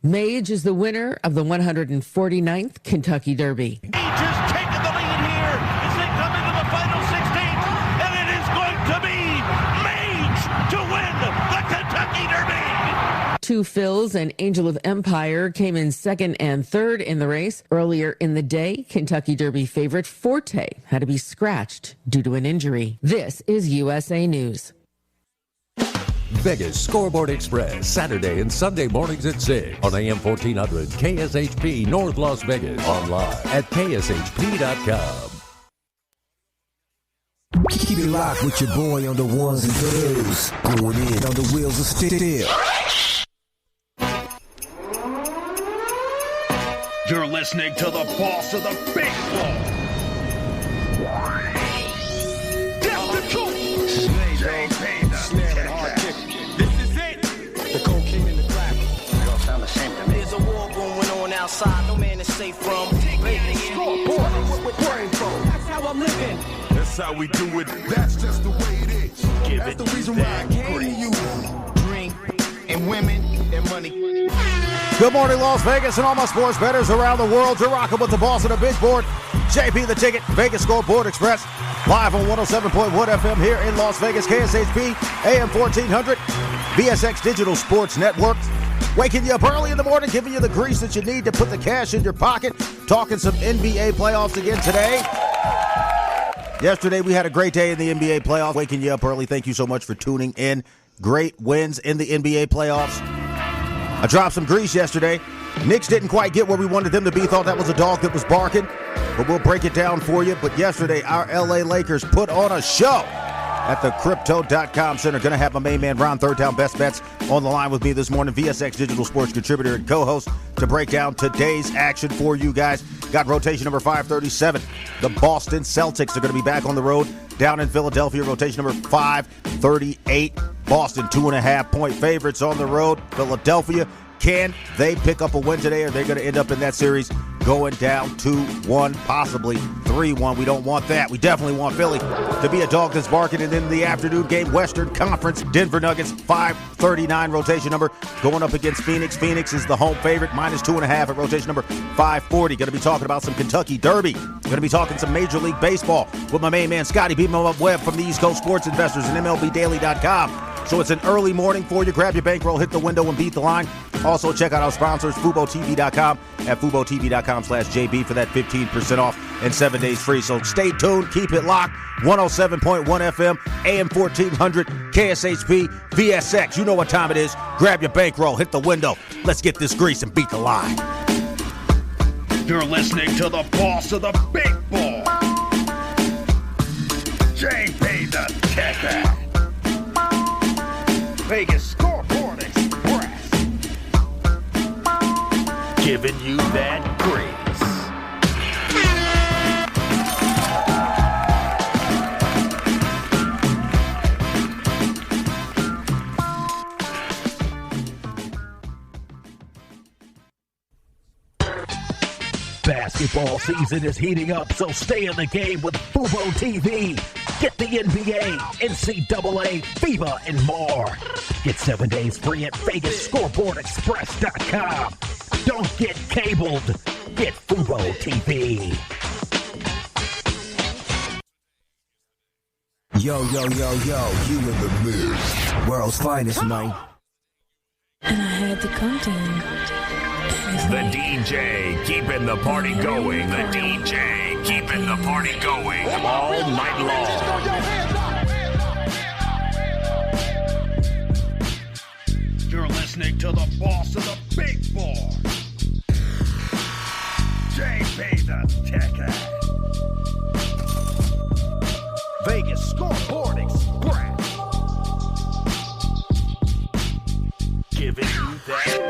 Mage is the winner of the 149th Kentucky Derby. He just taken the lead here as they come into the final 16th, and it is going to be Mage to win the Kentucky Derby. Two Phils and Angel of Empire came in second and third in the race. Earlier in the day, Kentucky Derby favorite Forte had to be scratched due to an injury. This is USA News. Vegas Scoreboard Express, Saturday and Sunday mornings at 6 on AM 1400 KSHP North Las Vegas. Online at KSHP.com. Keep it locked with your boy on the ones and twos. Going in on the wheels of steel. You're listening to the boss of the big ball. The cocaine in the crack. They all sound the same to me. There's a war going on outside. No man is safe from. That's how I'm living. That's how we do it. That's just the way it is. That's the reason why I came to you. Drink and women and money. Good morning, Las Vegas, and all my sports bettors around the world. You're rocking with the boss of the big board, JP the Ticket, Vegas Scoreboard Express, live on 107.1 FM here in Las Vegas, KSHP, AM 1400, VSX Digital Sports Network. Waking you up early in the morning, giving you the grease that you need to put the cash in your pocket. Talking some NBA playoffs again today. Yesterday, we had a great day in the NBA playoffs. Waking you up early. Thank you so much for tuning in. Great wins in the NBA playoffs. I dropped some grease yesterday. Knicks didn't quite get where we wanted them to be. Thought that was a dog that was barking. But we'll break it down for you. But yesterday, our LA Lakers put on a show at the Crypto.com Center. Going to have my main man, Ron Third Down Best Bets, on the line with me this morning. VSX Digital Sports contributor and co-host to break down today's action for you guys. Got rotation number 537. The Boston Celtics are going to be back on the road down in Philadelphia. Rotation number 538. Boston 2.5-point favorites on the road. Philadelphia, can they pick up a win today? Or are they going to end up in that series going down 2-1, possibly 3-1? We don't want that. We definitely want Philly to be a dog that's barking. And then the afternoon game, Western Conference, Denver Nuggets, 539 rotation number, going up against Phoenix. Phoenix is the home favorite, minus 2.5 at rotation number 540. Going to be talking about some Kentucky Derby. Going to be talking some Major League Baseball with my main man, Scotty, beat him up Webb from the East Coast Sports Investors and MLBDaily.com. So it's an early morning for you. Grab your bankroll, hit the window, and beat the line. Also, check out our sponsors, FuboTV.com at FuboTV.com/JB for that 15% off and 7 days free. So stay tuned. Keep it locked. 107.1 FM, AM 1400, KSHP, VSX. You know what time it is. Grab your bankroll, hit the window. Let's get this grease and beat the line. You're listening to the boss of the big ball, JB the Ticket. Vegas Scoreboard Express, giving you that grease. Basketball season is heating up, so stay in the game with Fubo TV. Get the NBA, NCAA, FIBA, and more. Get 7 days free at VegasScoreboardExpress.com. Don't get cabled. Get Fubo TV. Yo, you in the mix. World's finest, man. And I had to come to him. The DJ keeping the party going. The DJ keeping the party going all night long. You're listening to the boss of the big ball, JB the Ticket. Vegas Scoreboard Express, giving you that.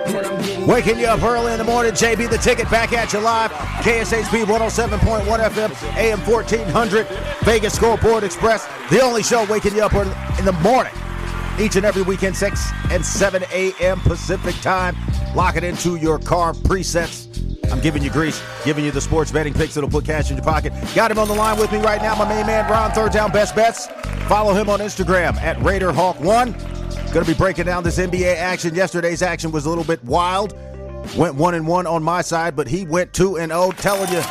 Waking you up early in the morning, JB the Ticket back at you live. KSHP 107.1 FM, AM 1400, Vegas Scoreboard Express. The only show waking you up in the morning. Each and every weekend, 6 and 7 a.m. Pacific time. Lock it into your car presets. I'm giving you grease, giving you the sports betting picks that'll put cash in your pocket. Got him on the line with me right now, my main man, Ron Third Down Best Bets. Follow him on Instagram at RaiderHawk1. Going to be breaking down this NBA action. Yesterday's action was a little bit wild. went 1-1 on my side, but he went 2-0, telling you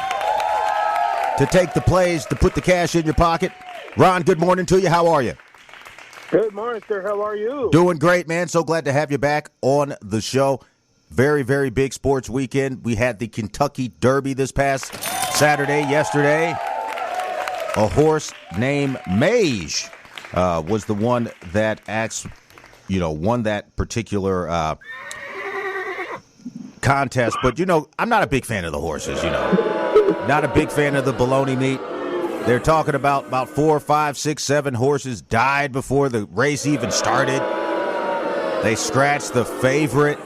to take the plays, to put the cash in your pocket. Ron, good morning to you. How are you? Good morning, sir. How are you? Doing great, man. So glad to have you back on the show. Very, very big sports weekend. We had the Kentucky Derby this past Saturday, yesterday. A horse named Mage was the one that won that particular contest. But, I'm not a big fan of the horses, Not a big fan of the baloney meat. They're talking about 4, 5, 6, 7 horses died before the race even started. They scratched the favorite.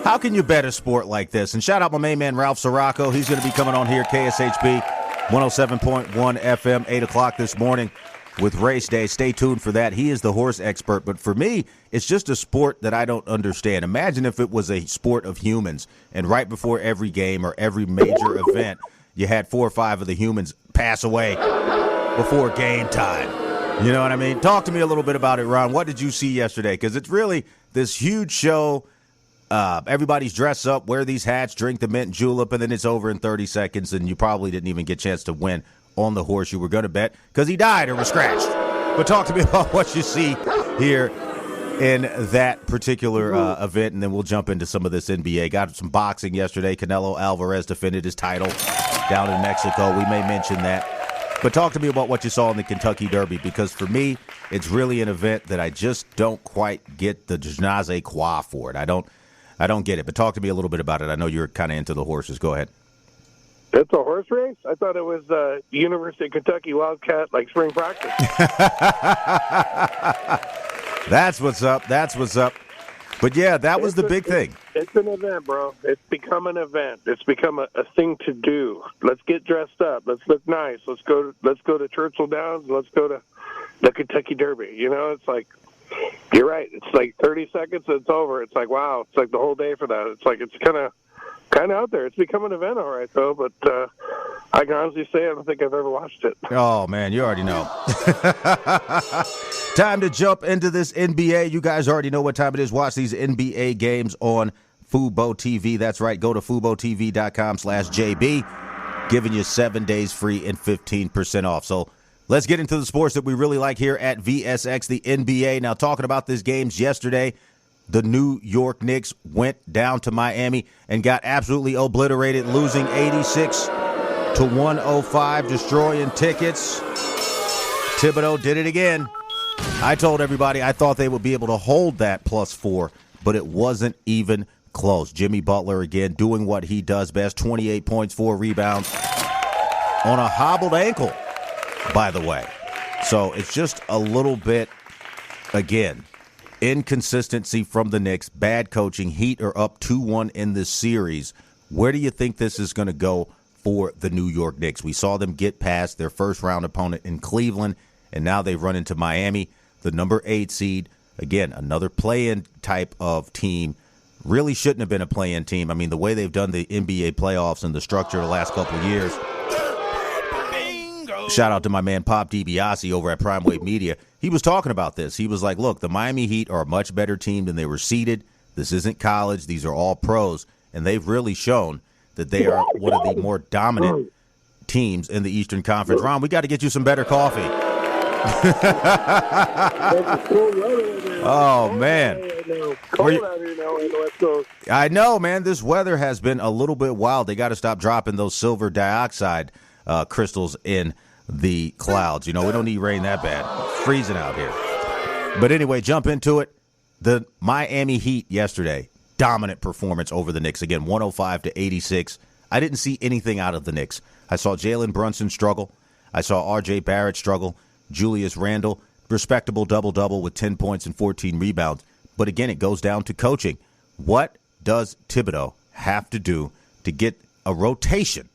How can you bet a sport like this? And shout out my main man, Ralph Sirocco. He's going to be coming on here, KSHP 107.1 FM, 8 o'clock this morning with Race Day. Stay tuned for that. He is the horse expert. But for me, it's just a sport that I don't understand. Imagine if it was a sport of humans, and right before every game or every major event, you had 4 or 5 of the humans pass away before game time. You know what I mean? Talk to me a little bit about it, Ron. What did you see yesterday? Because it's really this huge show. Everybody's dressed up, wear these hats, drink the mint julep, and then it's over in 30 seconds, and you probably didn't even get a chance to win on the horse you were going to bet because he died or was scratched. But talk to me about what you see here in that particular event, and then we'll jump into some of this NBA. Got some boxing yesterday. Canelo Alvarez defended his title down in Mexico. We may mention that. But talk to me about what you saw in the Kentucky Derby, because for me, it's really an event that I just don't quite get the je ne sais quoi for it. I don't get it. But talk to me a little bit about it. I know you're kind of into the horses. Go ahead. It's a horse race? I thought it was University of Kentucky Wildcat, like spring practice. That's what's up. That's what's up. But, yeah, that was the big thing. It's an event, bro. It's become an event. It's become a thing to do. Let's get dressed up. Let's look nice. Let's go to Churchill Downs. Let's go to the Kentucky Derby. It's like, you're right. It's like 30 seconds and it's over. It's like, wow. It's like the whole day for that. It's like it's kind of out there. It's become an event, all right, though. But I can honestly say I don't think I've ever watched it. Oh, man, you already know. Time to jump into this NBA. You guys already know what time it is. Watch these NBA games on Fubo TV. That's right. Go to FuboTV.com/JB. Giving you 7 days free and 15% off. So let's get into the sports that we really like here at VSX, the NBA. Now, talking about these games yesterday, the New York Knicks went down to Miami and got absolutely obliterated, losing 86-105, destroying tickets. Thibodeau did it again. I told everybody I thought they would be able to hold that +4, but it wasn't even close. Jimmy Butler again doing what he does best, 28 points, 4 rebounds on a hobbled ankle, by the way. So it's just a little bit, again, inconsistency from the Knicks, bad coaching. Heat are up 2-1 in this series. Where do you think this is going to go for the New York Knicks? We saw them get past their first-round opponent in Cleveland, and now they've run into Miami, the number 8 seed. Again, another play-in type of team. Really shouldn't have been a play-in team. I mean, the way they've done the NBA playoffs and the structure the last couple of years. Shout out to my man Pop DiBiase over at Prime Wave Media. He was talking about this. He was like, look, the Miami Heat are a much better team than they were seeded. This isn't college. These are all pros. And they've really shown that they are one of the more dominant teams in the Eastern Conference. Ron, we got to get you some better coffee. Oh, man. I know, man. This weather has been a little bit wild. They got to stop dropping those silver dioxide crystals in the clouds. We don't need rain that bad. It's freezing out here. But anyway, jump into it. The Miami Heat yesterday, dominant performance over the Knicks. Again, 105-86. I didn't see anything out of the Knicks. I saw Jalen Brunson struggle. I saw R.J. Barrett struggle. Julius Randle, respectable double-double with 10 points and 14 rebounds. But again, it goes down to coaching. What does Thibodeau have to do to get a rotation?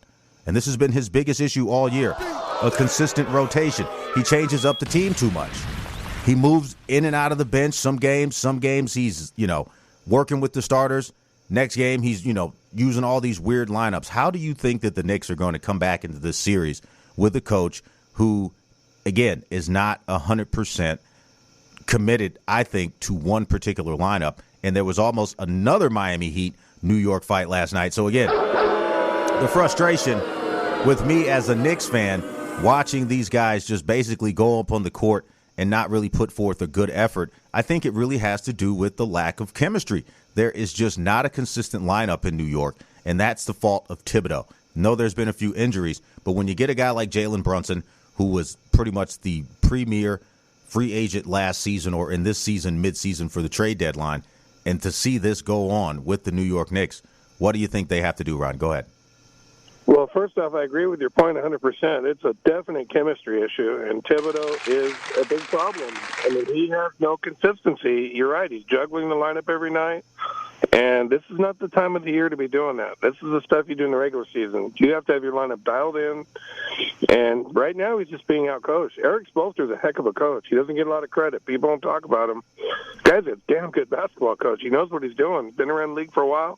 And this has been his biggest issue all year, a consistent rotation. He changes up the team too much. He moves in and out of the bench. Some games he's, working with the starters. Next game, he's, using all these weird lineups. How do you think that the Knicks are going to come back into this series with a coach who, again, is not 100% committed, I think, to one particular lineup? And there was almost another Miami Heat New York fight last night. So, again, the frustration with me as a Knicks fan watching these guys just basically go up on the court and not really put forth a good effort, I think it really has to do with the lack of chemistry. There is just not a consistent lineup in New York, and that's the fault of Thibodeau. No, there's been a few injuries, but when you get a guy like Jalen Brunson, who was pretty much the premier free agent last season or in this season, midseason for the trade deadline, and to see this go on with the New York Knicks, what do you think they have to do, Ron? Go ahead. Well, first off, I agree with your point 100%. It's a definite chemistry issue, and Thibodeau is a big problem. I mean, he has no consistency. You're right. He's juggling the lineup every night, and this is not the time of the year to be doing that. This is the stuff you do in the regular season. You have to have your lineup dialed in, and right now he's just being outcoached. Eric Spoelstra's a heck of a coach. He doesn't get a lot of credit. People don't talk about him. This guy's a damn good basketball coach. He knows what he's doing. Been around the league for a while,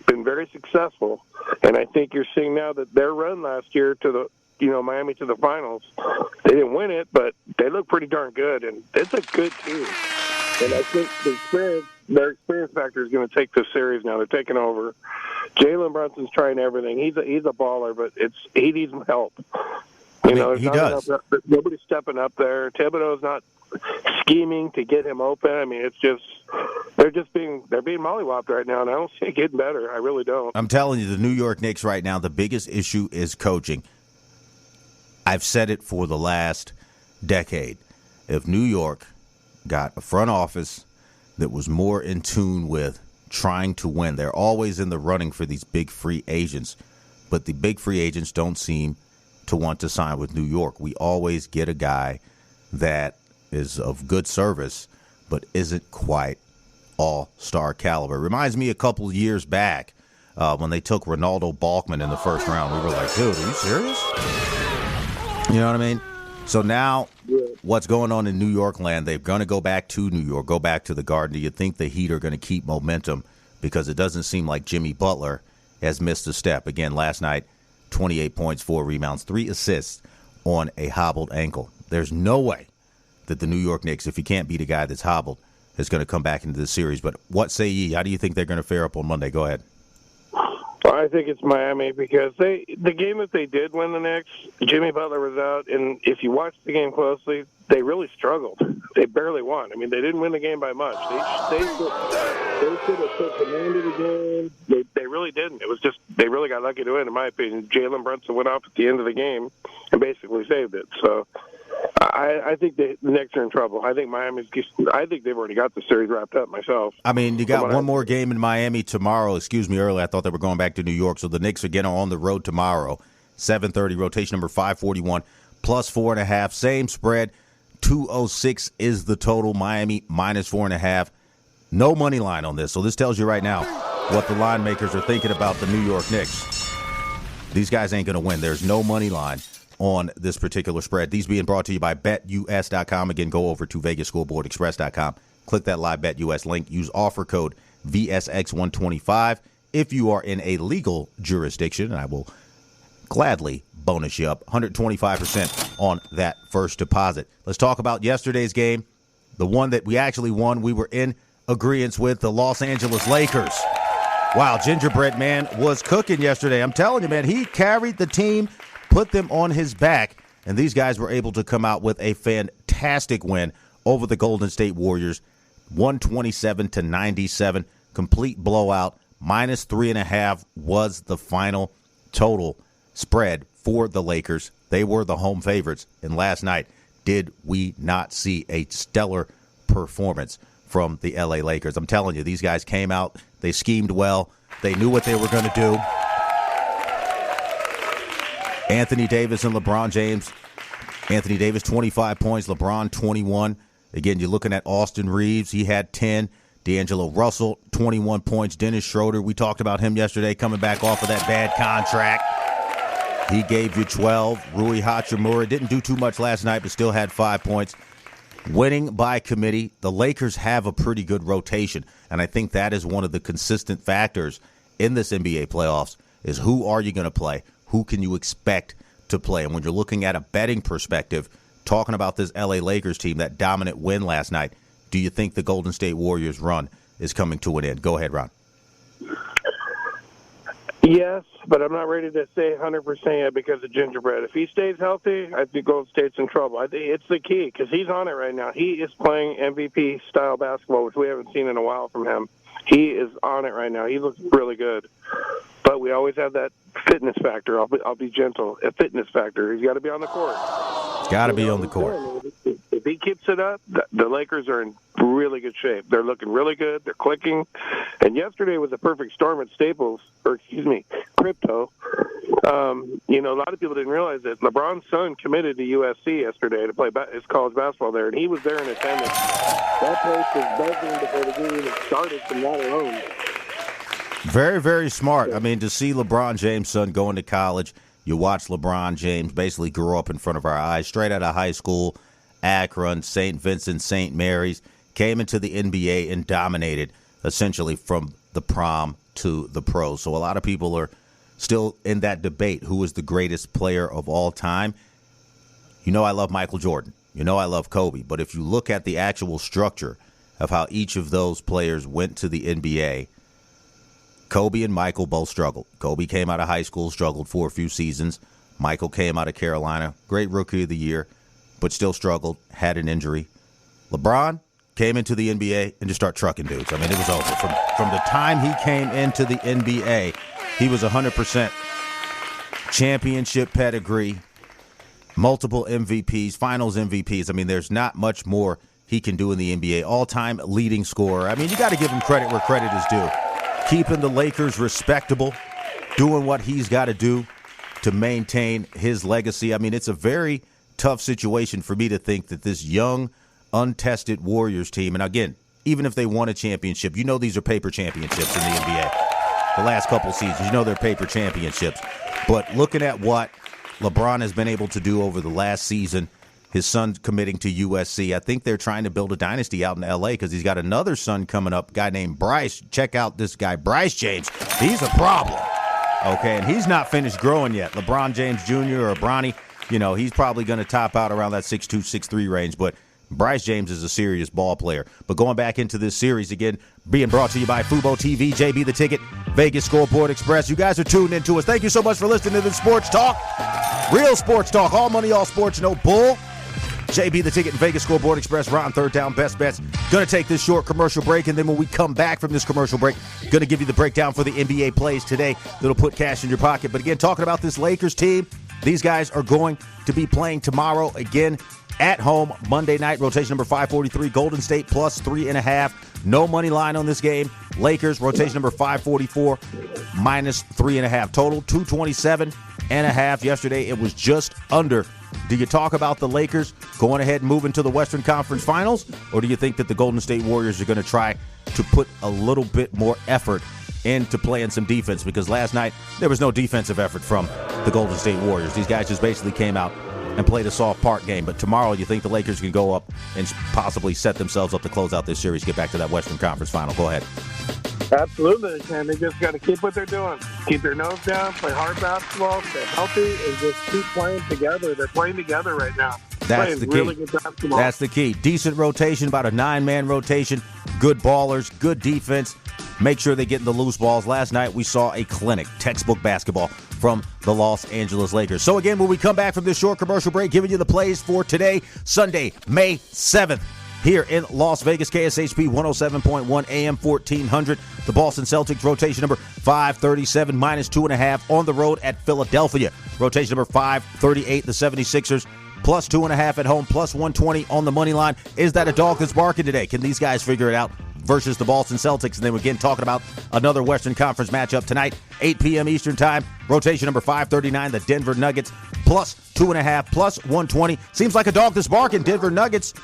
been very successful, and I think you're seeing now that their run last year to the Miami to the finals, they didn't win it, but they look pretty darn good, and it's a good team. And I think their experience factor is going to take this series now. They're taking over. Jalen Brunson's trying everything. He's a baller, but he needs help. He does. Nobody's stepping up there. Thibodeau's not scheming to get him open. I mean, it's just they're being mollywopped right now, and I don't see it getting better. I really don't. I'm telling you, the New York Knicks right now, the biggest issue is coaching. I've said it for the last decade. If New York got a front office that was more in tune with trying to win, they're always in the running for these big free agents, but the big free agents don't seem to want to sign with New York. We always get a guy that is of good service but isn't quite all-star caliber. Reminds me a couple of years back when they took Ronaldo Balkman in the first round. We were like, dude, are you serious? You know what I mean? So now what's going on in New York land, they're going to go back to New York, go back to the Garden. Do you think the Heat are going to keep momentum? Because it doesn't seem like Jimmy Butler has missed a step. Again, last night, 28 points, 4 rebounds, 3 assists on a hobbled ankle. There's no way that the New York Knicks, if you can't beat a guy that's hobbled, is going to come back into the series. But what say ye? How do you think they're going to fare up on Monday? Go ahead. I think it's Miami because the game that they did win the Knicks, Jimmy Butler was out, and if you watch the game closely, they really struggled. They barely won. I mean, they didn't win the game by much. They should have took command of the game. They really didn't. It was just they really got lucky to win, in my opinion. Jalen Brunson went off at the end of the game and basically saved it. So I think the Knicks are in trouble. I think I think they've already got the series wrapped up myself. I mean, you got one more game in Miami tomorrow. Excuse me, earlier I thought they were going back to New York. So the Knicks again are on the road tomorrow. 7:30, rotation number 541, plus 4.5. Same spread. 206 is the total. Miami minus 4.5. No money line on this. So this tells you right now what the line makers are thinking about the New York Knicks. These guys ain't going to win. There's no money line on this particular spread. These being brought to you by BetUS.com. Again, go over to VegasScoreboardExpress.com. Click that live BetUS link. Use offer code VSX125 if you are in a legal jurisdiction, and I will gladly bonus you up 125% on that first deposit. Let's talk about yesterday's game, the one that we actually won. We were in agreement with the Los Angeles Lakers. Wow, Gingerbread Man was cooking yesterday. I'm telling you, man, he carried the team, put them on his back, and these guys were able to come out with a fantastic win over the Golden State Warriors, 127-97, complete blowout. Minus 3.5 was the final total spread for the Lakers. They were the home favorites, and last night, did we not see a stellar performance from the LA Lakers? I'm telling you, these guys came out, they schemed well, they knew what they were going to do. Anthony Davis and LeBron James. Anthony Davis, 25 points. LeBron, 21. Again, you're looking at Austin Reeves. He had 10. D'Angelo Russell, 21 points. Dennis Schroeder, we talked about him yesterday, coming back off of that bad contract. He gave you 12. Rui Hachimura didn't do too much last night, but still had 5 points. Winning by committee, the Lakers have a pretty good rotation, and I think that is one of the consistent factors in this NBA playoffs is who are you going to play? Who can you expect to play? And when you're looking at a betting perspective, talking about this LA Lakers team, that dominant win last night, do you think the Golden State Warriors run is coming to an end? Go ahead, Ron. Yes, but I'm not ready to say 100% yet because of Gingerbread. If he stays healthy, I think Golden State's in trouble. I think it's the key because he's on it right now. He is playing MVP-style basketball, which we haven't seen in a while from him. He is on it right now. He looks really good. But we always have that fitness factor. I'll be gentle. A fitness factor. He's got to be on the court. He's got to be on the court. If he keeps it up, the Lakers are in really good shape. They're looking really good. They're clicking. And yesterday was a perfect storm at Crypto. A lot of people didn't realize that LeBron's son committed to USC yesterday to play his college basketball there, and he was there in attendance. That place was buzzing before the game even started from that alone. Very, very smart. I mean, to see LeBron James' son going to college, you watch LeBron James basically grow up in front of our eyes, straight out of high school, Akron, St. Vincent, St. Mary's, came into the NBA and dominated essentially from the prom to the pros. So a lot of people are still in that debate, who is the greatest player of all time. You know I love Michael Jordan. You know I love Kobe. But if you look at the actual structure of how each of those players went to the NBA, Kobe and Michael both struggled. Kobe came out of high school, struggled for a few seasons. Michael came out of Carolina, great rookie of the year, but still struggled, had an injury. LeBron came into the NBA and just started trucking dudes. I mean, it was over. From the time he came into the NBA, he was 100% championship pedigree, multiple MVPs, finals MVPs. I mean, there's not much more he can do in the NBA. All-time leading scorer. I mean, you got to give him credit where credit is due. Keeping the Lakers respectable, doing what he's got to do to maintain his legacy. I mean, it's a very tough situation for me to think that this young, untested Warriors team, and again, even if they won a championship, you know these are paper championships in the NBA. The last couple seasons, you know they're paper championships. But looking at what LeBron has been able to do over the last season, his son committing to USC, I think they're trying to build a dynasty out in L.A. because he's got another son coming up, a guy named Bryce. Check out this guy, Bryce James. He's a problem, okay? And he's not finished growing yet. LeBron James Jr. or Bronny, he's probably going to top out around that 6'2", 6'3" range, but Bryce James is a serious ball player. But going back into this series again, being brought to you by Fubo TV, JB the Ticket, Vegas Scoreboard Express. You guys are tuned into us. Thank you so much for listening to the Sports Talk. Real sports talk, all money, all sports, no bull. JB the Ticket and Vegas Scoreboard Express, Ron Third Down, Best Bets. Going to take this short commercial break, and then when we come back from this commercial break, going to give you the breakdown for the NBA plays today that'll put cash in your pocket. But again, talking about this Lakers team, these guys are going to be playing tomorrow again at home, Monday night, rotation number 543, Golden State plus 3.5. No money line on this game. Lakers, rotation number 544, minus 3.5. Total, 227.5. Yesterday, it was just under. Do you talk about the Lakers going ahead and moving to the Western Conference Finals, or do you think that the Golden State Warriors are going to try to put a little bit more effort into playing some defense? Because last night, there was no defensive effort from the Golden State Warriors. These guys just basically came out and played a soft part game. But tomorrow, you think the Lakers can go up and possibly set themselves up to close out this series, get back to that Western Conference Final? Go ahead. Absolutely, they can. They just got to keep what they're doing. Keep their nose down, play hard basketball, stay healthy, and just keep playing together. They're playing together right now. That's the key. Really good basketball. That's the key. Decent rotation, about a 9-man rotation. Good ballers, good defense. Make sure they get in the loose balls. Last night, we saw a clinic, textbook basketball from the Los Angeles Lakers. So again, when we come back from this short commercial break, giving you the plays for today, Sunday, May 7th. Here in Las Vegas, KSHP 107.1 AM 1400. The Boston Celtics, rotation number 537, minus 2.5 on the road at Philadelphia. Rotation number 538, the 76ers, plus 2.5 at home, plus 120 on the money line. Is that a dog that's barking today? Can these guys figure it out versus the Boston Celtics? And then again, talking about another Western Conference matchup tonight, 8 p.m. Eastern time. Rotation number 539, the Denver Nuggets, plus 2.5, plus 120. Seems like a dog that's barking. Denver Nuggets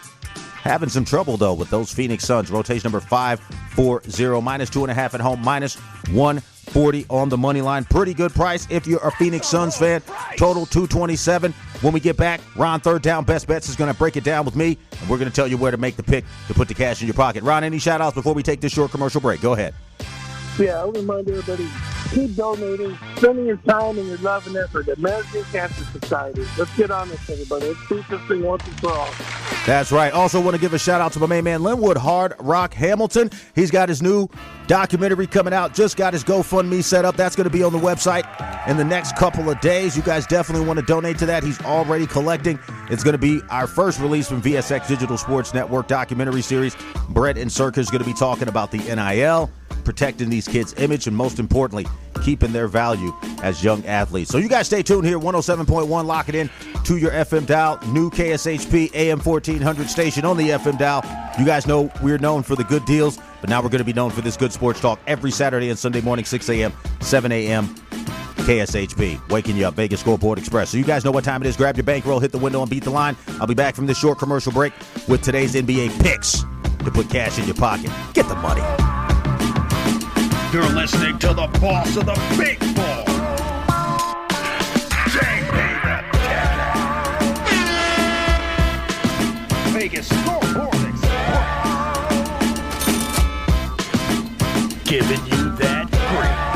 having some trouble, though, with those Phoenix Suns. Rotation number 540, minus 2.5 at home, minus 140 on the money line. Pretty good price if you're a Phoenix Suns fan. Total 227. When we get back, Ron Third Down, Best Bets, is going to break it down with me, and we're going to tell you where to make the pick to put the cash in your pocket. Ron, any shout-outs before we take this short commercial break? Go ahead. Yeah, I'll remind everybody, keep donating, spending your time and your love and effort. American Cancer Society. Let's get on this, everybody. Let's do this thing once and for all. That's right. Also want to give a shout out to my main man, Lenwood, Hard Rock Hamilton. He's got his new documentary coming out. Just got his GoFundMe set up. That's going to be on the website in the next couple of days. You guys definitely want to donate to that. He's already collecting. It's going to be our first release from VSX Digital Sports Network documentary series. Brett and Circus is going to be talking about the NIL, protecting these kids' image, and most importantly, keeping their value as young athletes. So you guys stay tuned here, 107.1, lock it in to your FM dial, new KSHP AM 1400 station on the FM dial. You guys know we're known for the good deals, but now we're going to be known for this good sports talk every Saturday and Sunday morning, 6 a.m., 7 a.m., KSHP, waking you up, Vegas Scoreboard Express. So you guys know what time it is. Grab your bankroll, hit the window, and beat the line. I'll be back from this short commercial break with today's NBA picks to put cash in your pocket. Get the money. You're listening to the boss of the big ball, JBTHETICKET. Vegas Scoreboard Express. Giving you that grease.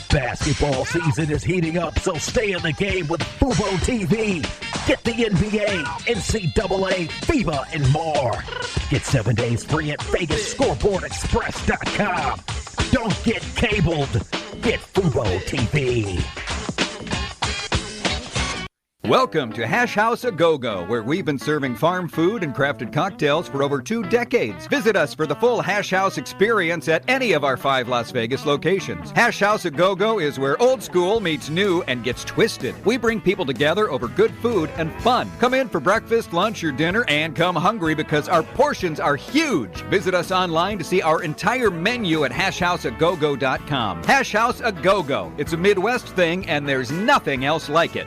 Basketball season is heating up, so stay in the game with Fubo TV. Get the NBA, NCAA, FIBA, and more. Get 7 days free at VegasScoreboardExpress.com. Don't get cabled. Get Fubo TV. Welcome to Hash House A Go-Go, where we've been serving farm food and crafted cocktails for over 2 decades. Visit us for the full Hash House experience at any of our 5 Las Vegas locations. Hash House A Go-Go is where old school meets new and gets twisted. We bring people together over good food and fun. Come in for breakfast, lunch, or dinner, and come hungry because our portions are huge. Visit us online to see our entire menu at hashhouseagogo.com. Hash House A Go-Go. It's a Midwest thing, and there's nothing else like it.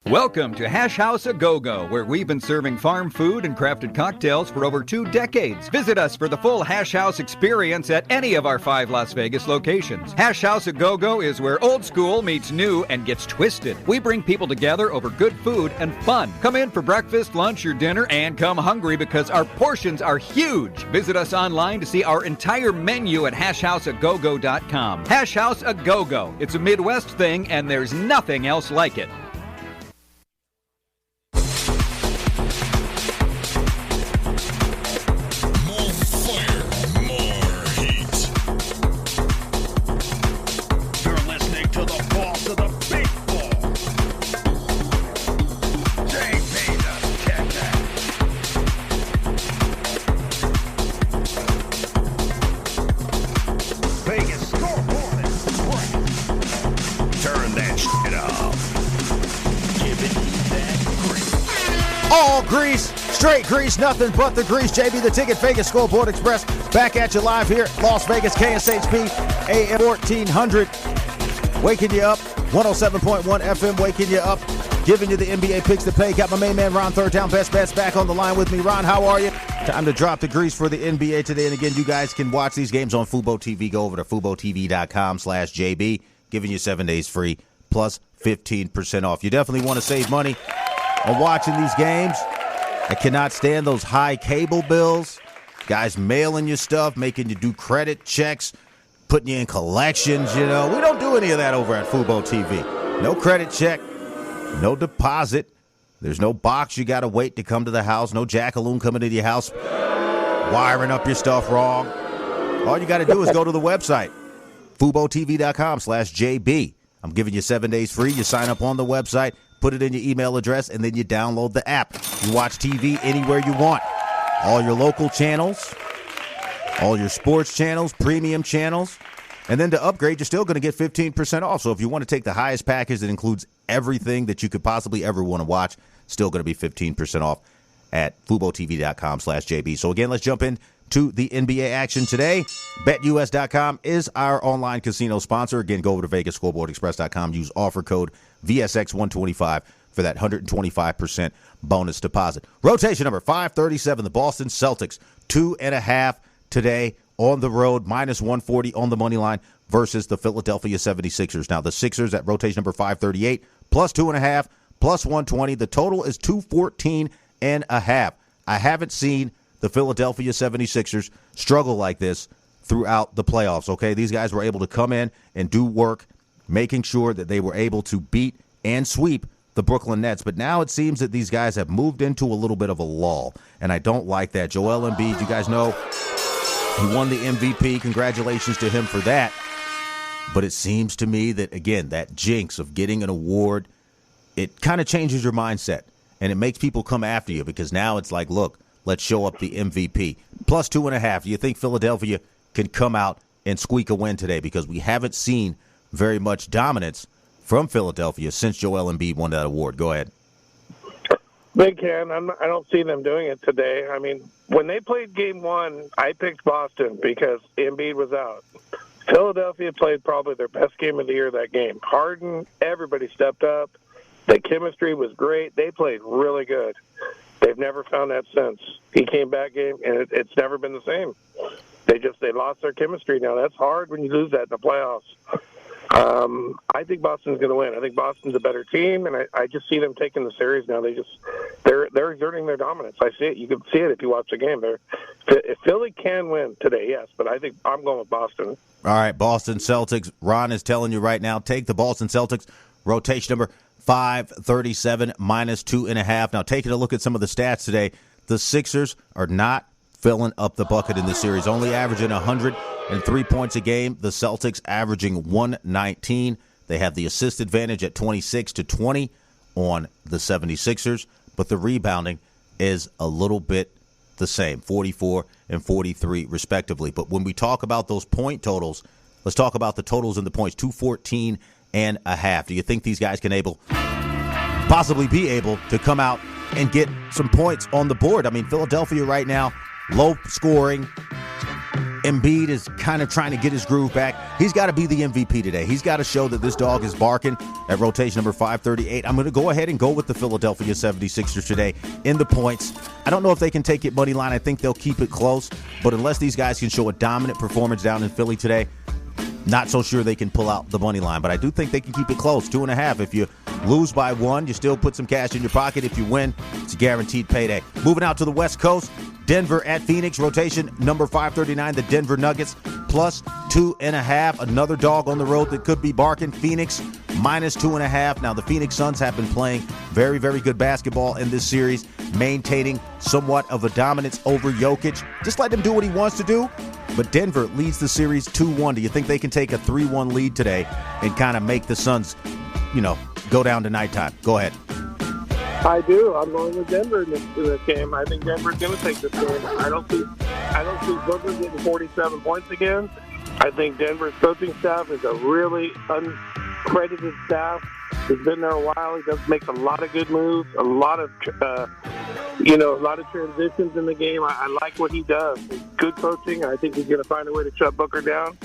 Welcome to Hash House A Go-Go, where we've been serving farm food and crafted cocktails for over 2 decades. Visit us for the full Hash House experience at any of our 5 Las Vegas locations. Hash House A Go-Go is where old school meets new and gets twisted. We bring people together over good food and fun. Come in for breakfast, lunch, or dinner, and come hungry because our portions are huge. Visit us online to see our entire menu at hashhouseagogo.com. Hash House A Go-Go. It's a Midwest thing, and there's nothing else like it. Straight grease, nothing but the grease. JB the Ticket, Vegas Scoreboard Express, back at you live here, Las Vegas, KSHP, AM 1400. Waking you up, 107.1 FM, waking you up, giving you the NBA picks to pay. Got my main man, Ron, third down, best bets, back on the line with me. Ron, how are you? Time to drop the grease for the NBA today. And again, you guys can watch these games on Fubo TV. Go over to FuboTV.com/JB, giving you 7 days free, plus 15% off. You definitely want to save money on watching these games. I cannot stand those high cable bills. Guys mailing you stuff, making you do credit checks, putting you in collections, you know. We don't do any of that over at Fubo TV. No credit check, no deposit. There's no box you got to wait to come to the house. No jackaloon coming to your house, wiring up your stuff wrong. All you got to do is go to the website, FuboTV.com/JB. I'm giving you 7 days free. You sign up on the website, put it in your email address, and then you download the app. You watch TV anywhere you want. All your local channels, all your sports channels, premium channels. And then to upgrade, you're still going to get 15% off. So if you want to take the highest package that includes everything that you could possibly ever want to watch, still going to be 15% off at FuboTV.com/JB. So again, let's jump into the NBA action today. BetUS.com is our online casino sponsor. Again, go over to VegasScoreboardExpress.com. Use offer code VSX125 for that 125% bonus deposit. Rotation number 537, the Boston Celtics, 2.5 today on the road, minus 140 on the money line versus the Philadelphia 76ers. Now, the Sixers at rotation number 538, plus 2.5, plus 120. The total is 214.5. I haven't seen the Philadelphia 76ers struggle like this throughout the playoffs, okay? These guys were able to come in and do work, making sure that they were able to beat and sweep the Brooklyn Nets. But now it seems that these guys have moved into a little bit of a lull, and I don't like that. Joel Embiid, you guys know, he won the MVP. Congratulations to him for that. But it seems to me that, again, that jinx of getting an award, it kind of changes your mindset, and it makes people come after you because now it's like, look, let's show up the MVP. Plus 2.5. Do you think Philadelphia can come out and squeak a win today? Because we haven't seen very much dominance from Philadelphia since Joel Embiid won that award. Go ahead. They can. I don't see them doing it today. I mean, when they played Game 1, I picked Boston because Embiid was out. Philadelphia played probably their best game of the year that game. Harden, everybody stepped up. The chemistry was great. They played really good. They've never found that since. He came back game, and it's never been the same. They lost their chemistry now. That's hard when you lose that in the playoffs. I think Boston's going to win. I think Boston's a better team, and I just see them taking the series now. They're exerting their dominance. I see it. You can see it if you watch the game. If Philly can win today, yes, but I think I'm going with Boston. All right, Boston Celtics. Ron is telling you right now, take the Boston Celtics, rotation number 537 minus 2.5. Now, taking a look at some of the stats today, the Sixers are not filling up the bucket in this series, only averaging 103 points a game. The Celtics averaging 119. They have the assist advantage at 26-20 on the 76ers, but the rebounding is a little bit the same, 44 and 43 respectively. But when we talk about those point totals, let's talk about the totals in the points, 214.5. Do you think these guys can possibly be able to come out and get some points on the board? I mean, Philadelphia right now, low scoring. Embiid is kind of trying to get his groove back. He's got to be the MVP today. He's got to show that this dog is barking at rotation number 538. I'm going to go ahead and go with the Philadelphia 76ers today in the points. I don't know if they can take it money line. I think they'll keep it close. But unless these guys can show a dominant performance down in Philly today, not so sure they can pull out the money line. But I do think they can keep it close, 2.5. If you lose by 1, you still put some cash in your pocket. If you win, it's a guaranteed payday. Moving out to the West Coast, Denver at Phoenix, rotation number 539, the Denver Nuggets, plus 2.5. Another dog on the road that could be barking. Phoenix, minus 2.5. Now, the Phoenix Suns have been playing very, very good basketball in this series, maintaining somewhat of a dominance over Jokic. Just let him do what he wants to do. But Denver leads the series 2-1. Do you think they can take a 3-1 lead today and kind of make the Suns, go down to nighttime? Go ahead. I do. I'm going with Denver in this game. I think Denver's going to take this game. I don't see Booker getting 47 points again. I think Denver's coaching staff is a really uncredited staff. He's been there a while. He makes a lot of good moves, a lot of transitions in the game. I like what he does. Good coaching. I think he's going to find a way to shut Booker down.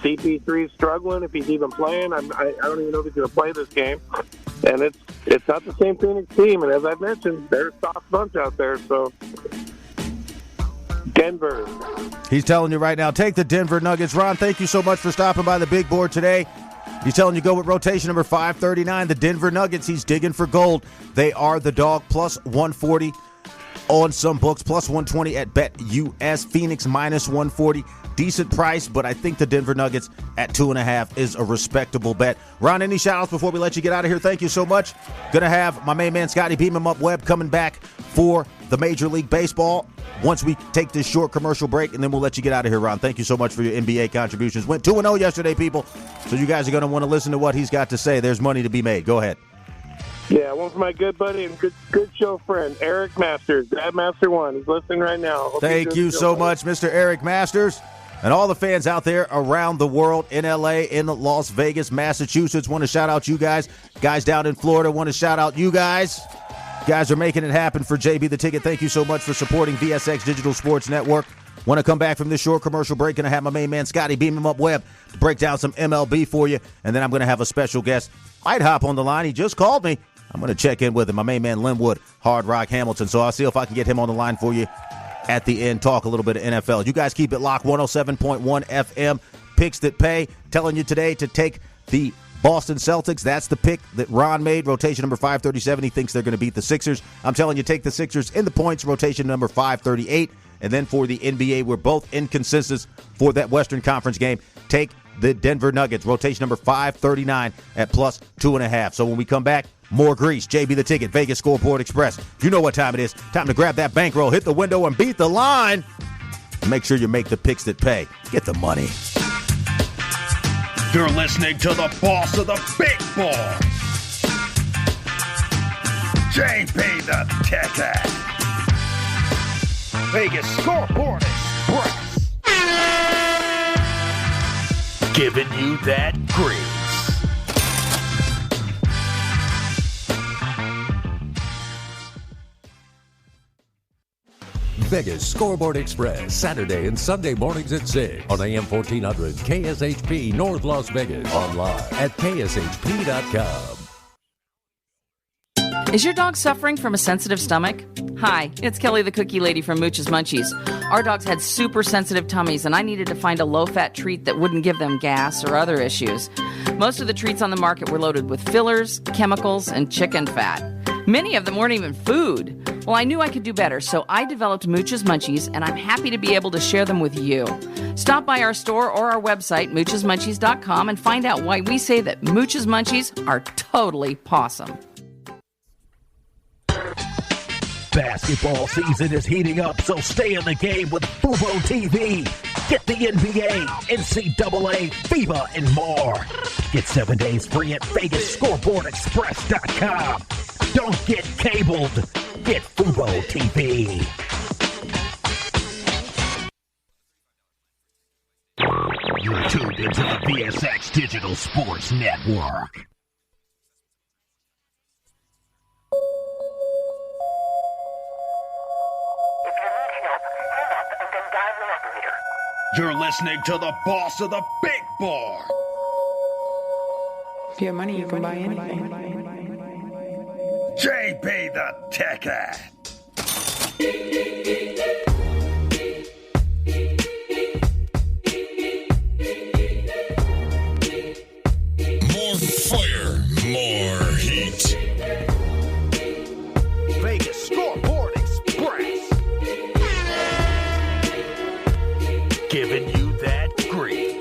CP3 is struggling if he's even playing. I don't even know if he's going to play this game. And it's not the same Phoenix team. And as I mentioned, they're a soft bunch out there. So Denver. He's telling you right now, take the Denver Nuggets. Ron, thank you so much for stopping by the big board today. He's telling you go with rotation number 539, the Denver Nuggets. He's digging for gold. They are the dog, plus 140 on some books, plus 120 at BetUS. Phoenix, minus 140. Decent price, but I think the Denver Nuggets at 2.5 is a respectable bet. Ron, any shout-outs before we let you get out of here? Thank you so much. Going to have my main man, Scotty, beam him up, Webb, coming back for the Major League Baseball once we take this short commercial break, and then we'll let you get out of here, Ron. Thank you so much for your NBA contributions. Went 2-0 yesterday, people, so you guys are going to want to listen to what he's got to say. There's money to be made. Go ahead. Yeah, one for my good buddy and good show friend, Eric Masters, Dad Master One. He's listening right now. Thank you so much, Mr. Eric Masters. And all the fans out there around the world, in L.A., in Las Vegas, Massachusetts, want to shout out you guys. Guys down in Florida want to shout out you guys. You guys are making it happen for JB the Ticket. Thank you so much for supporting VSX Digital Sports Network. Want to come back from this short commercial break, and I have my main man, Scotty, beam him up, Webb, to break down some MLB for you. And then I'm going to have a special guest. Might hop on the line. He just called me. I'm going to check in with him, my main man, Lenwood, Hard Rock Hamilton. So I'll see if I can get him on the line for you at the end, talk a little bit of NFL. You guys keep it locked, 107.1 FM, picks that pay. Telling you today to take the Boston Celtics. That's the pick that Ron made, rotation number 537. He thinks they're going to beat the Sixers. I'm telling you, take the Sixers in the points, rotation number 538. And then for the NBA, we're both in consensus for that Western Conference game. Take the Denver Nuggets, rotation number 539 at plus 2.5. So when we come back, more grease. JB the Ticket, Vegas Scoreboard Express. You know what time it is. Time to grab that bankroll, hit the window, and beat the line. Make sure you make the picks that pay. Get the money. You're listening to the boss of the big ball, JB the Ticket. Vegas Scoreboard Express. Giving you that grease. Vegas Scoreboard Express, Saturday and Sunday mornings at 6 on AM 1400 KSHP North Las Vegas. Online at KSHP.com. Is your dog suffering from a sensitive stomach? Hi, it's Kelly the Cookie Lady from Mooch's Munchies. Our dogs had super sensitive tummies, and I needed to find a low-fat treat that wouldn't give them gas or other issues. Most of the treats on the market were loaded with fillers, chemicals, and chicken fat. Many of them weren't even food. Well, I knew I could do better, so I developed Mooch's Munchies, and I'm happy to be able to share them with you. Stop by our store or our website, moochesmunchies.com, and find out why we say that Mooch's Munchies are totally pawsome. Basketball season is heating up, so stay in the game with Fubo TV. Get the NBA, NCAA, FIBA, and more. Get 7 days free at VegasScoreboardExpress.com. Don't get cabled. Get Fubo TV. You're tuned into the VSX Digital Sports Network. You're listening to the boss of the big bar. If you have money, you can buy anything. JB the Ticket. More fire, more heat. Vegas Scoreboard Express. Giving you that grease.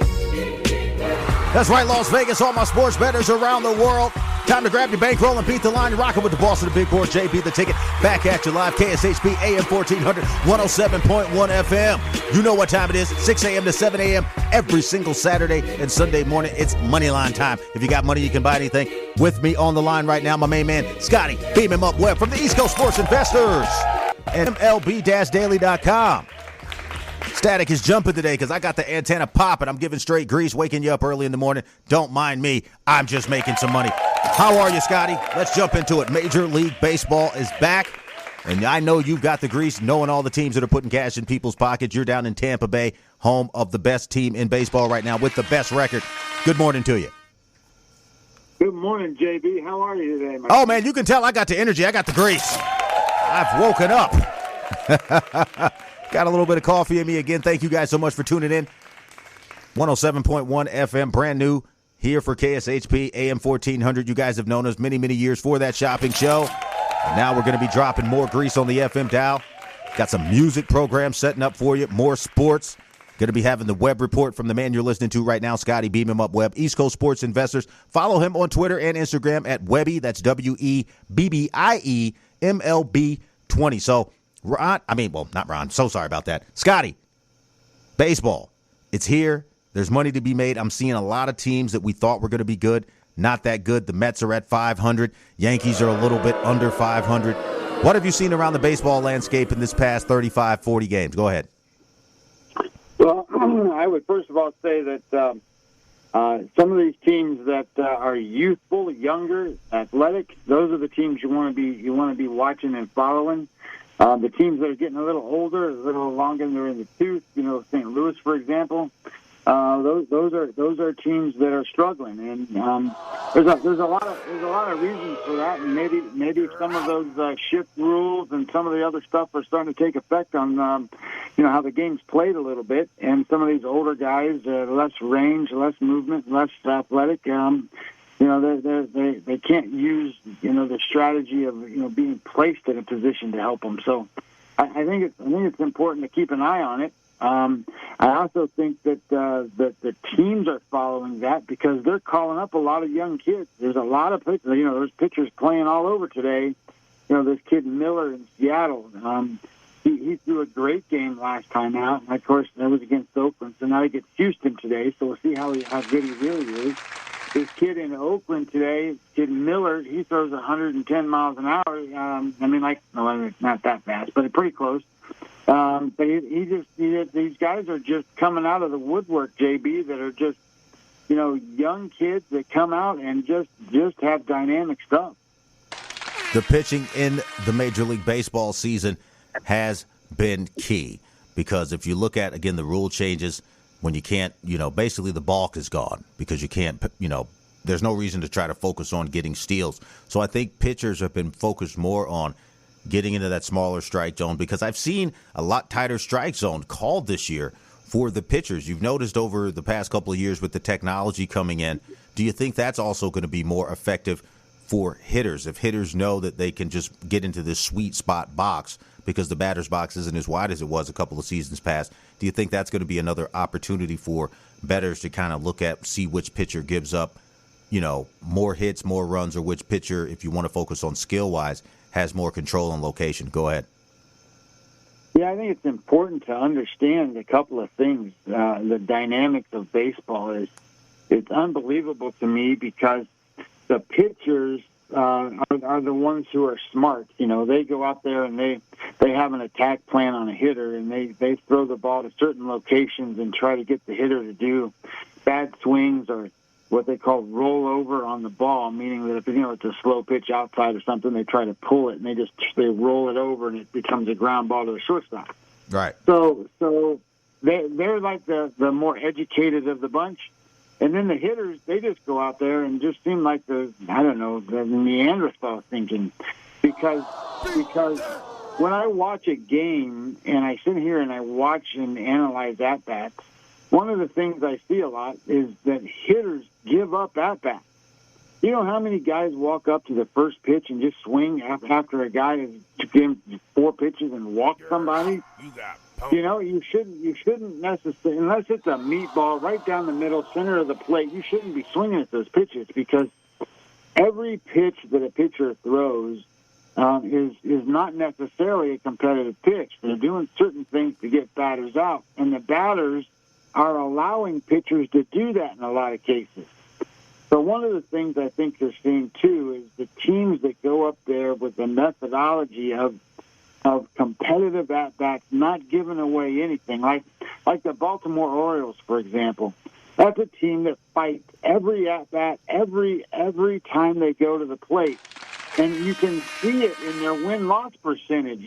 That's right, Las Vegas, all my sports bettors around the world. Time to grab your bankroll and beat the line. You're rocking with the boss of the big board, JB the Ticket. Back at you live, KSHP, AM 1400, 107.1 FM. You know what time it is, 6 a.m. to 7 a.m. every single Saturday and Sunday morning. It's money line time. If you got money, you can buy anything. With me on the line right now, my main man, Scotty, beam him up, Webb from the East Coast Sports Investors and MLB-Daily.com. Static is jumping today because I got the antenna popping. I'm giving straight grease, waking you up early in the morning. Don't mind me. I'm just making some money. How are you, Scotty? Let's jump into it. Major League Baseball is back, and I know you've got the grease, knowing all the teams that are putting cash in people's pockets. You're down in Tampa Bay, home of the best team in baseball right now with the best record. Good morning to you. Good morning, JB. How are you today, Oh, man, you can tell I got the energy. I got the grease. I've woken up. Got a little bit of coffee in me again. Thank you guys so much for tuning in. 107.1 FM, brand new here for KSHP, AM 1400. You guys have known us many, many years for that shopping show. And now we're going to be dropping more grease on the FM dial. Got some music programs setting up for you, more sports. Going to be having the Webb report from the man you're listening to right now, Scotty. Beam him up, Webb. East Coast Sports Investors. Follow him on Twitter and Instagram at Webby. That's WEBBIE MLB20. So, not Ron. So sorry about that. Scotty, baseball. It's here. There's money to be made. I'm seeing a lot of teams that we thought were going to be good. Not that good. The Mets are at 500. Yankees are a little bit under 500. What have you seen around the baseball landscape in this past 35, 40 games? Go ahead. Well, I would first of all say that some of these teams that are youthful, younger, athletic, those are the teams you want to be watching and following. The teams that are getting a little older, a little longer in the tooth, St. Louis, for example, those are teams that are struggling, and there's a lot of reasons for that, and maybe some of those shift rules and some of the other stuff are starting to take effect on how the game's played a little bit, and some of these older guys, less range, less movement, less athletic. They can't use the strategy of being placed in a position to help them. So I think it's important to keep an eye on it. I also think that the teams are following that because they're calling up a lot of young kids. There's a lot of pitchers, there's pitchers playing all over today. This kid Miller in Seattle, he threw a great game last time out. And of course, that was against Oakland. So now he gets Houston today. So we'll see how good he really is. This kid in Oakland today, kid Miller, he throws 110 miles an hour. Not that fast, but pretty close. But these guys are just coming out of the woodwork, JB, that are just, young kids that come out and just have dynamic stuff. The pitching in the Major League Baseball season has been key because if you look at, again, the rule changes when you can't, basically the balk is gone because you can't, there's no reason to try to focus on getting steals. So I think pitchers have been focused more on getting into that smaller strike zone because I've seen a lot tighter strike zone called this year for the pitchers. You've noticed over the past couple of years with the technology coming in, do you think that's also going to be more effective for hitters? If hitters know that they can just get into this sweet spot box because the batter's box isn't as wide as it was a couple of seasons past, do you think that's going to be another opportunity for bettors to kind of look at, see which pitcher gives up, more hits, more runs, or which pitcher, if you want to focus on skill-wise, has more control and location? Go ahead. Yeah, I think it's important to understand a couple of things. The dynamics of baseball it's unbelievable to me because the pitchers are the ones who are smart. They go out there and they have an attack plan on a hitter, and they throw the ball to certain locations and try to get the hitter to do bad swings or what they call roll over on the ball, meaning that if it's a slow pitch outside or something, they try to pull it and they roll it over and it becomes a ground ball to the shortstop. Right. So they're like the more educated of the bunch. And then the hitters, they just go out there and just seem like the Neanderthal thinking. Because when I watch a game and I sit here and I watch and analyze at-bats, one of the things I see a lot is that hitters give up at-bats. You know how many guys walk up to the first pitch and just swing after a guy has given 4 pitches and walked somebody? You shouldn't necessarily, unless it's a meatball right down the middle, center of the plate, you shouldn't be swinging at those pitches because every pitch that a pitcher throws is not necessarily a competitive pitch. They're doing certain things to get batters out, and the batters are allowing pitchers to do that in a lot of cases. So one of the things I think they're seeing, too, is the teams that go up there with the methodology of competitive at-bats, not giving away anything. Like the Baltimore Orioles, for example. That's a team that fights every at-bat, every time they go to the plate. And you can see it in their win-loss percentage,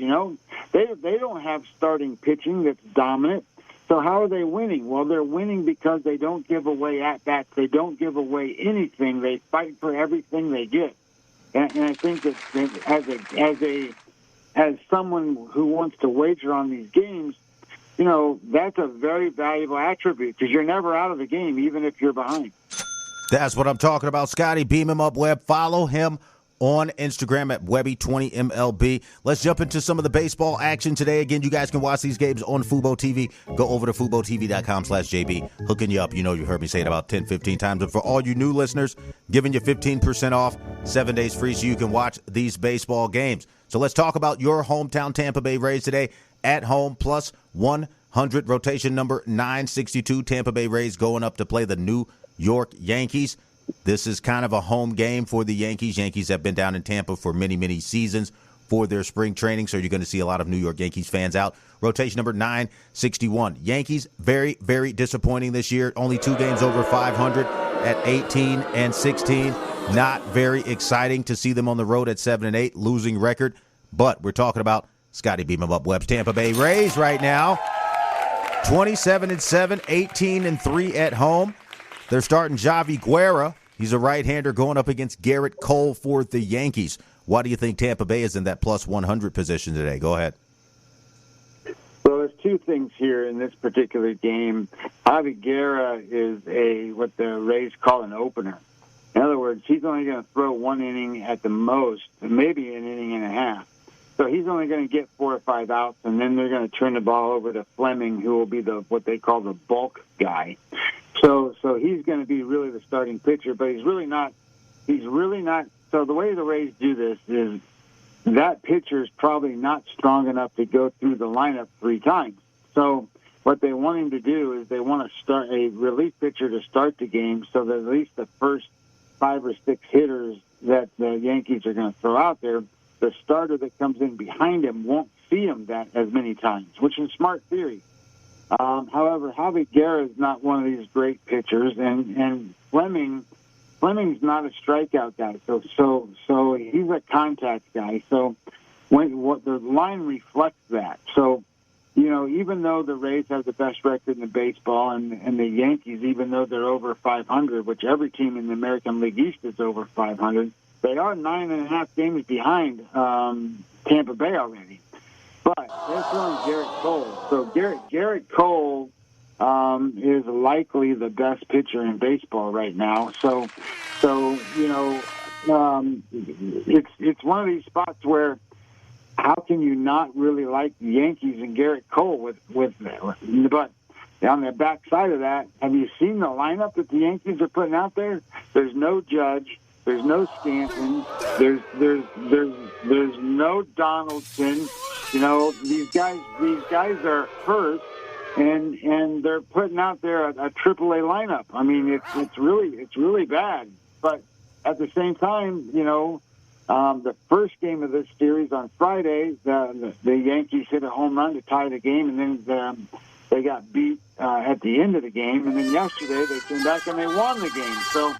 They don't have starting pitching that's dominant. So how are they winning? Well, they're winning because they don't give away at-bats. They don't give away anything. They fight for everything they get. And I think that as someone who wants to wager on these games, that's a very valuable attribute because you're never out of the game, even if you're behind. That's what I'm talking about, Scotty. Beam him up, Webb. Follow him on Instagram at Webby20MLB. Let's jump into some of the baseball action today. Again, you guys can watch these games on Fubo TV. Go over to FuboTV.com/JB. Hooking you up. You heard me say it about 10, 15 times. And for all you new listeners, giving you 15% off, 7 days free so you can watch these baseball games. So let's talk about your hometown Tampa Bay Rays today. At home, plus 100, rotation number 962. Tampa Bay Rays going up to play the New York Yankees. This is kind of a home game for the Yankees. Yankees have been down in Tampa for many, many seasons for their spring training, so you're going to see a lot of New York Yankees fans out. Rotation number 961. Yankees, very, very disappointing this year. Only 2 games over 500 at 18-16. Not very exciting to see them on the road at 7-8, losing record. But we're talking about Scotty Beam 'em up Webb's Tampa Bay Rays right now. 27-7, 18-3 at home. They're starting Javi Guerra. He's a right-hander going up against Garrett Cole for the Yankees. Why do you think Tampa Bay is in that plus 100 position today? Go ahead. Well, there's 2 things here in this particular game. Javi Guerra is what the Rays call an opener. In other words, he's only going to throw 1 inning at the most, maybe an inning and a half. So he's only going to get 4 or 5 outs, and then they're going to turn the ball over to Fleming, who will be what they call the bulk guy. So he's going to be really the starting pitcher, but he's really not. So the way the Rays do this is that pitcher is probably not strong enough to go through the lineup 3 times. So what they want him to do is they want to start a relief pitcher to start the game, so that at least the first 5 or 6 hitters that the Yankees are going to throw out there, the starter that comes in behind him won't see him that as many times, which is smart theory. However, Javi Guerra is not one of these great pitchers, and Fleming's not a strikeout guy, so he's a contact guy. So what the line reflects that. So, even though the Rays have the best record in the baseball, and the Yankees, even though they're over 500, which every team in the American League East is over 500, they are 9.5 games behind Tampa Bay already. But they're throwing Garrett Cole. So Garrett Cole is likely the best pitcher in baseball right now. So it's one of these spots where how can you not really like the Yankees and Garrett Cole but on the backside of that, have you seen the lineup that the Yankees are putting out there? There's no Judge. There's no Stanton. There's no Donaldson. These guys are hurt, and they're putting out there a AAA lineup. I mean, it's really bad. But at the same time, the first game of this series on Friday, the Yankees hit a home run to tie the game, and then they got beat at the end of the game. And then yesterday they came back and they won the game. So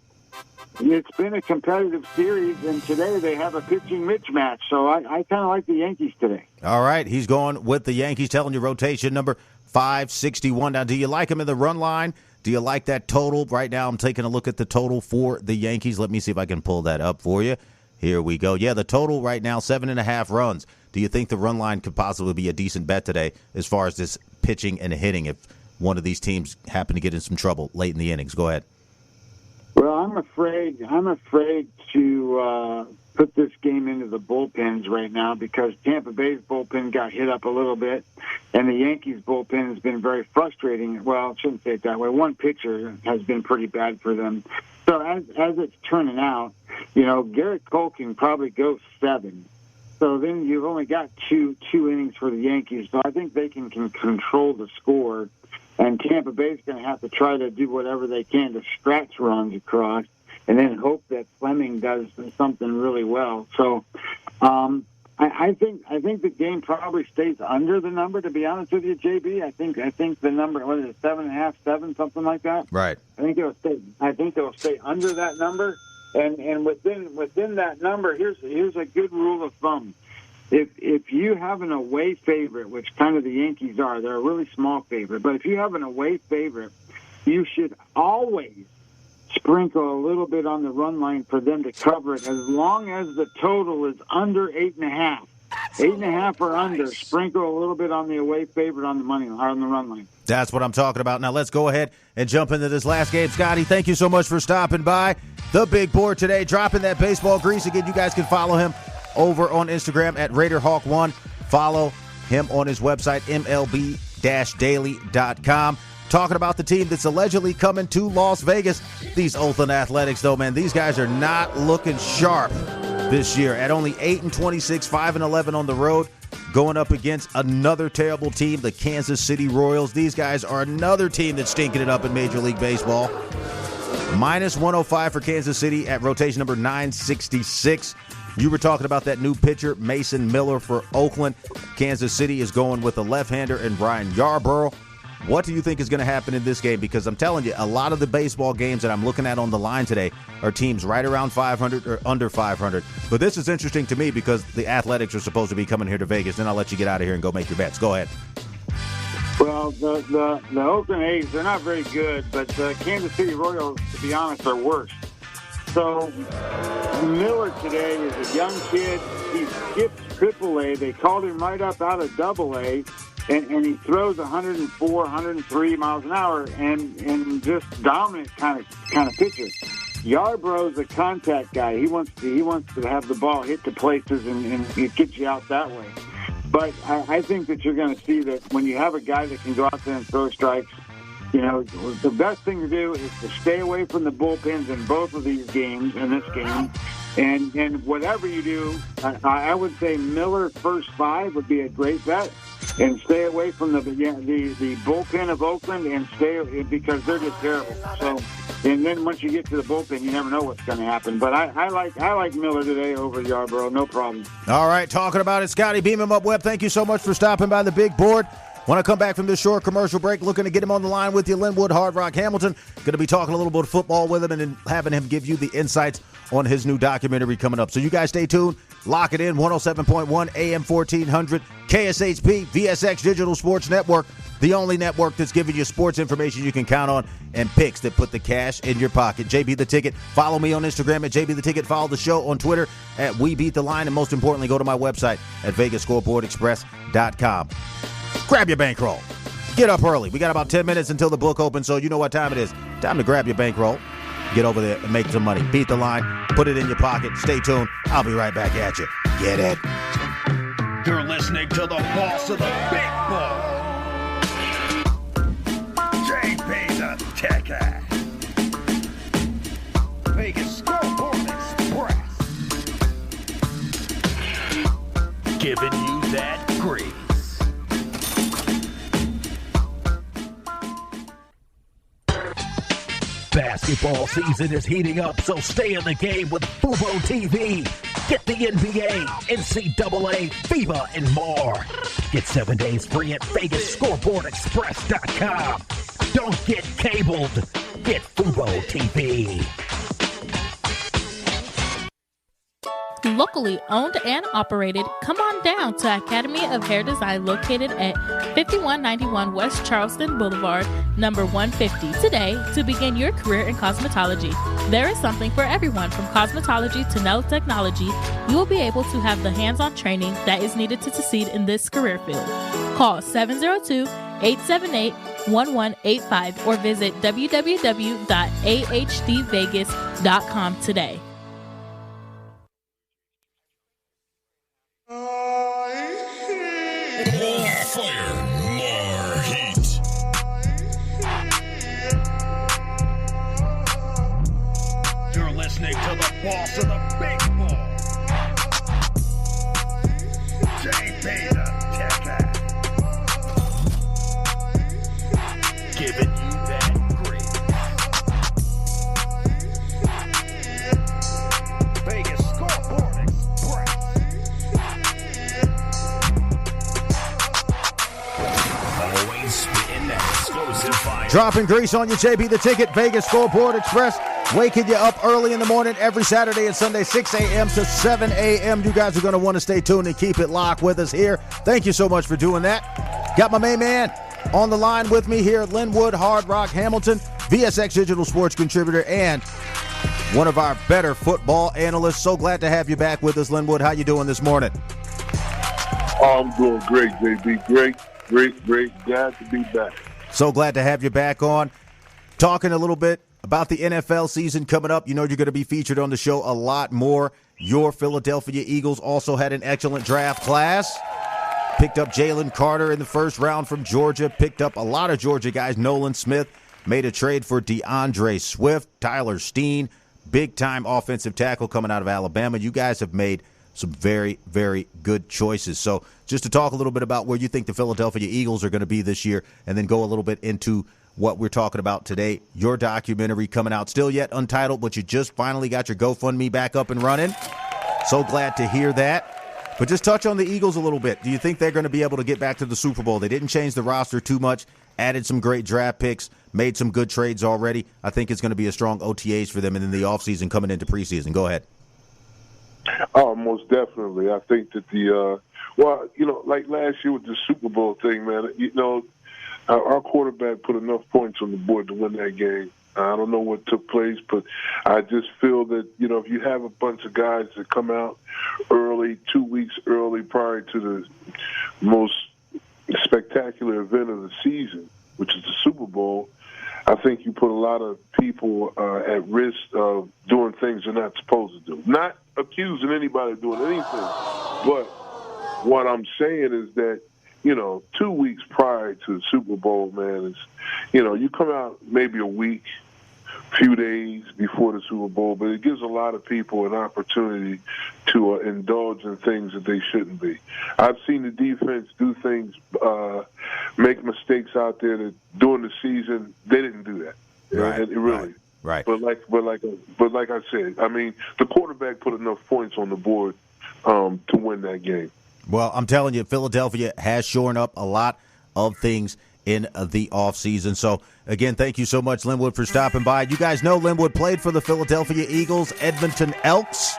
it's been a competitive series, and today they have a pitching mismatch. So I kind of like the Yankees today. All right, he's going with the Yankees, telling you rotation number 561. Now, do you like him in the run line? Do you like that total? Right now I'm taking a look at the total for the Yankees. Let me see if I can pull that up for you. Here we go. Yeah, the total right now, 7.5 runs. Do you think the run line could possibly be a decent bet today as far as this pitching and hitting if one of these teams happen to get in some trouble late in the innings? Go ahead. Well, I'm afraid to put this game into the bullpens right now because Tampa Bay's bullpen got hit up a little bit, and the Yankees' bullpen has been very frustrating. Well, I shouldn't say it that way. One pitcher has been pretty bad for them. So as it's turning out, Garrett Cole can probably go 7. So then you've only got two innings for the Yankees. So I think they can control the score. And Tampa Bay's going to have to try to do whatever they can to scratch runs across and then hope that Fleming does something really well. So I think the game probably stays under the number, to be honest with you, JB. I think the number, what is it, 7.5, 7, something like that? Right. I think they'll stay under that number. And within that number, here's a good rule of thumb. If you have an away favorite, which kind of the Yankees are, they're a really small favorite, but if you have an away favorite, you should always sprinkle a little bit on the run line for them to cover it as long as the total is under 8.5. 8.5 or under, sprinkle a little bit on the away favorite on the money or on the run line. That's what I'm talking about. Now let's go ahead and jump into this last game. Scotty, thank you so much for stopping by the big board today, dropping that baseball grease. Again, you guys can follow him over on Instagram at RaiderHawk1. Follow him on his website, MLB-daily.com. Talking about the team that's allegedly coming to Las Vegas. These Oakland Athletics, though, man, these guys are not looking sharp this year. At only 8-26, 5-11 on the road, going up against another terrible team, the Kansas City Royals. These guys are another team that's stinking it up in Major League Baseball. Minus 105 for Kansas City at rotation number 966. You were talking about that new pitcher, Mason Miller for Oakland. Kansas City is going with a left-hander and Brian Yarborough. What do you think is going to happen in this game? Because I'm telling you, a lot of the baseball games that I'm looking at on the line today are teams right around 500 or under 500. But this is interesting to me because the Athletics are supposed to be coming here to Vegas. Then I'll let you get out of here and go make your bets. Go ahead. Well, the Oakland A's, they're not very good, but the Kansas City Royals, to be honest, are worse. So Miller today is a young kid. He skipped AAA. They called him right up out of AA. And he throws 104, 103 miles an hour, and just dominant kind of pitcher. Yarbrough's a contact guy. He wants to have the ball hit to places and it gets you out that way. But I think that you're going to see that when you have a guy that can go out there and throw strikes, you know, the best thing to do is to stay away from the bullpens in both of these games, in this game. And whatever you do, I would say Miller first 5 would be a great bet. And stay away from the bullpen of Oakland and because they're just terrible. So, and then once you get to the bullpen, you never know what's going to happen. But I like Miller today over Yarbrough, no problem. All right, talking about it, Scotty, beam him up, Webb. Thank you so much for stopping by the big board. When I come back from this short commercial break, looking to get him on the line with you, Lenwood, Hard Rock, Hamilton. Going to be talking a little bit of football with him and then having him give you the insights on his new documentary coming up. So you guys stay tuned. Lock it in, 107.1 AM 1400, KSHP, VSX Digital Sports Network, the only network that's giving you sports information you can count on and picks that put the cash in your pocket. JB The Ticket. Follow me on Instagram at JB The Ticket. Follow the show on Twitter at We Beat the Line. And most importantly, go to my website at VegasScoreboardExpress.com. Grab your bankroll. Get up early. We got about 10 minutes until the book opens, so you know what time it is. Time to grab your bankroll. Get over there and make some money. Beat the line. Put it in your pocket. Stay tuned. I'll be right back at you. Get it? You're listening to the boss of the big ball, JBTHETICKET. Vegas Scoreboard Express. Giving you that grease. Basketball season is heating up, so stay in the game with Fubo TV. Get the NBA, NCAA, FIBA, and more. Get 7 days free at VegasScoreboardExpress.com. Don't get cabled. Get Fubo TV. Locally owned and operated, come on down to Academy of Hair Design located at 5191 West Charleston Boulevard, number 150, today to begin your career in cosmetology. There is something for everyone from cosmetology to nail technology. You will be able to have the hands-on training that is needed to succeed in this career field. Call 702-878-1185 or visit www.ahdvegas.com today. More fire, more heat. You're listening to the boss of the big ball, JBTHETICKET. Giving you that grease. Vegas Scoreboard Express. Always spitting that explosive fire. Dropping grease on your JB The Ticket, Vegas Scoreboard Express. Waking you up early in the morning every Saturday and Sunday, 6 a.m. to 7 a.m. You guys are going to want to stay tuned and keep it locked with us here. Thank you so much for doing that. Got my main man on the line with me here at Lenwood, Hard Rock, Hamilton, VSX Digital Sports contributor, and one of our better football analysts. So glad to have you back with us, Lenwood. How you doing this morning? I'm doing great, JB. Great. Glad to be back. So glad to have you back on. Talking a little bit about the NFL season coming up. You know you're going to be featured on the show a lot more. Your Philadelphia Eagles also had an excellent draft class. Picked up Jalen Carter in the first round from Georgia. Picked up a lot of Georgia guys. Nolan Smith made a trade for DeAndre Swift. Tyler Steen, big-time offensive tackle coming out of Alabama. You guys have made some very, very good choices. So just to talk a little bit about where you think the Philadelphia Eagles are going to be this year and then go a little bit into what we're talking about today. Your documentary coming out, still yet untitled, but you just finally got your GoFundMe back up and running. So glad to hear that. But just touch on the Eagles a little bit. Do you think they're going to be able to get back to the Super Bowl? They didn't change the roster too much, added some great draft picks, made some good trades already. I think it's going to be a strong OTAs for them and then the offseason coming into preseason. Go ahead. Oh, most definitely. I think that like last year with the Super Bowl thing, man, our quarterback put enough points on the board to win that game. I don't know what took place, but I just feel that, if you have a bunch of guys that come out early, 2 weeks early prior to the most spectacular event of the season, which is the Super Bowl, I think you put a lot of people at risk of doing things they're not supposed to do. Not accusing anybody of doing anything, but what I'm saying is that, 2 weeks prior to the Super Bowl, man, is, you come out maybe a week, few days before the Super Bowl, but it gives a lot of people an opportunity to indulge in things that they shouldn't be. I've seen the defense do things, make mistakes out there that during the season they didn't do that. Right. Right. But like I said, I mean, the quarterback put enough points on the board to win that game. Well, I'm telling you, Philadelphia has shored up a lot of things in the offseason. So, again, thank you so much, Lenwood, for stopping by. You guys know Lenwood played for the Philadelphia Eagles, Edmonton Elks.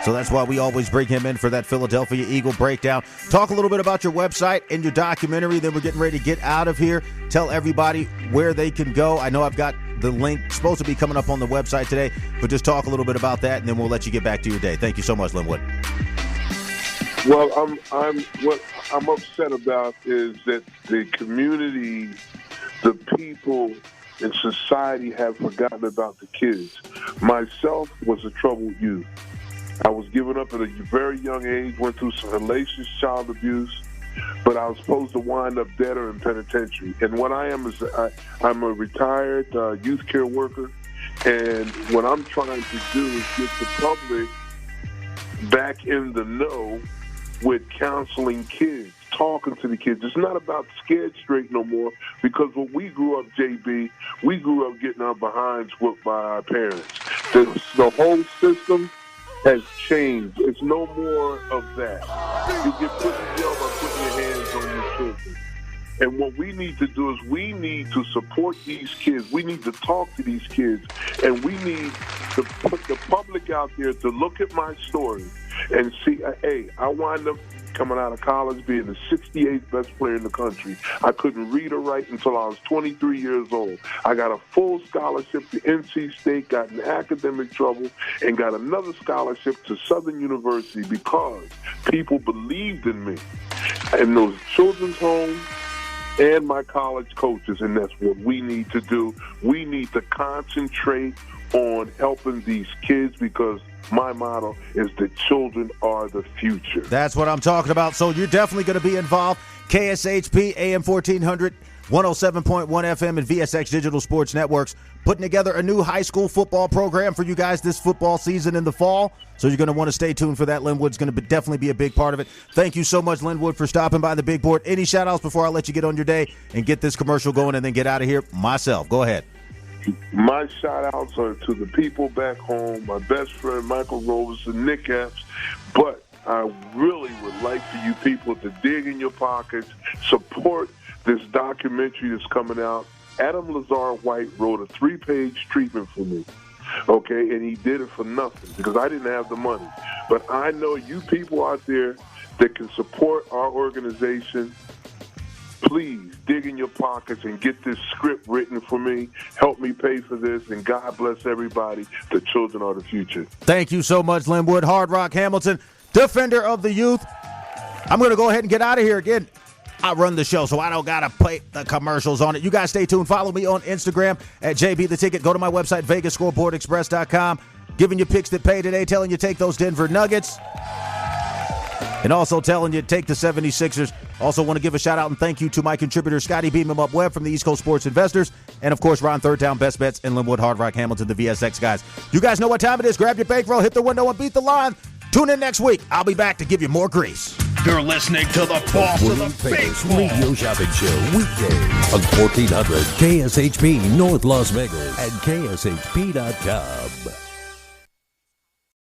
So that's why we always bring him in for that Philadelphia Eagle breakdown. Talk a little bit about your website and your documentary. Then we're getting ready to get out of here. Tell everybody where they can go. I know I've got the link supposed to be coming up on the website today, but just talk a little bit about that, and then we'll let you get back to your day. Thank you so much, Lenwood. Well, what I'm upset about is that the community, the people in society have forgotten about the kids. Myself was a troubled youth. I was given up at a very young age, went through some hellacious child abuse, but I was supposed to wind up dead or in penitentiary. And what I am is I'm a retired youth care worker, and what I'm trying to do is get the public back in the know with counseling kids, talking to the kids. It's not about scared straight no more, because when we grew up, JB, we grew up getting our behinds whooped by our parents. The whole system has changed. It's no more of that. You get put in jail by putting your hands on your children. And what we need to do is we need to support these kids. We need to talk to these kids. And we need to put the public out there to look at my story and see, hey, I wind up coming out of college being the 68th best player in the country. I couldn't read or write until I was 23 years old. I got a full scholarship to NC State, got in academic trouble, and got another scholarship to Southern University because people believed in me. And those children's homes and my college coaches, and that's what we need to do. We need to concentrate on helping these kids, because my motto is the children are the future. That's what I'm talking about. So you're definitely going to be involved. KSHP, AM 1400, 107.1 FM, and VSX Digital Sports Networks putting together a new high school football program for you guys this football season in the fall. So you're going to want to stay tuned for that. Lenwood's going to definitely be a big part of it. Thank you so much, Lenwood, for stopping by the big board. Any shout-outs before I let you get on your day and get this commercial going and then get out of here? Myself. Go ahead. My shout-outs are to the people back home, my best friend Michael Roberson, Nick Epps, but I really would like for you people to dig in your pockets, support this documentary that's coming out. Adam Lazar White wrote a 3-page treatment for me, okay, and he did it for nothing because I didn't have the money. But I know you people out there that can support our organization. Please dig in your pockets and get this script written for me. Help me pay for this, and God bless everybody. The children are the future. Thank you so much, Lenwood. Hard Rock Hamilton, defender of the youth. I'm going to go ahead and get out of here again. I run the show, so I don't got to play the commercials on it. You guys stay tuned. Follow me on Instagram at JBTheTicket. Go to my website, VegasScoreboardExpress.com. Giving you picks that pay today, telling you take those Denver Nuggets. And also telling you take the 76ers. Also want to give a shout out and thank you to my contributor, Scotty Beam 'em up Webb from the East Coast Sports Investors. And, of course, Ron Third Down, Best Bets, and Lenwood, Hard Rock Hamilton, the VSX guys. You guys know what time it is. Grab your bankroll, hit the window, and beat the line. Tune in next week. I'll be back to give you more grease. You're listening to the boss of the baseball radio shopping show weekdays on 1400 KSHP North Las Vegas and KSHP.com.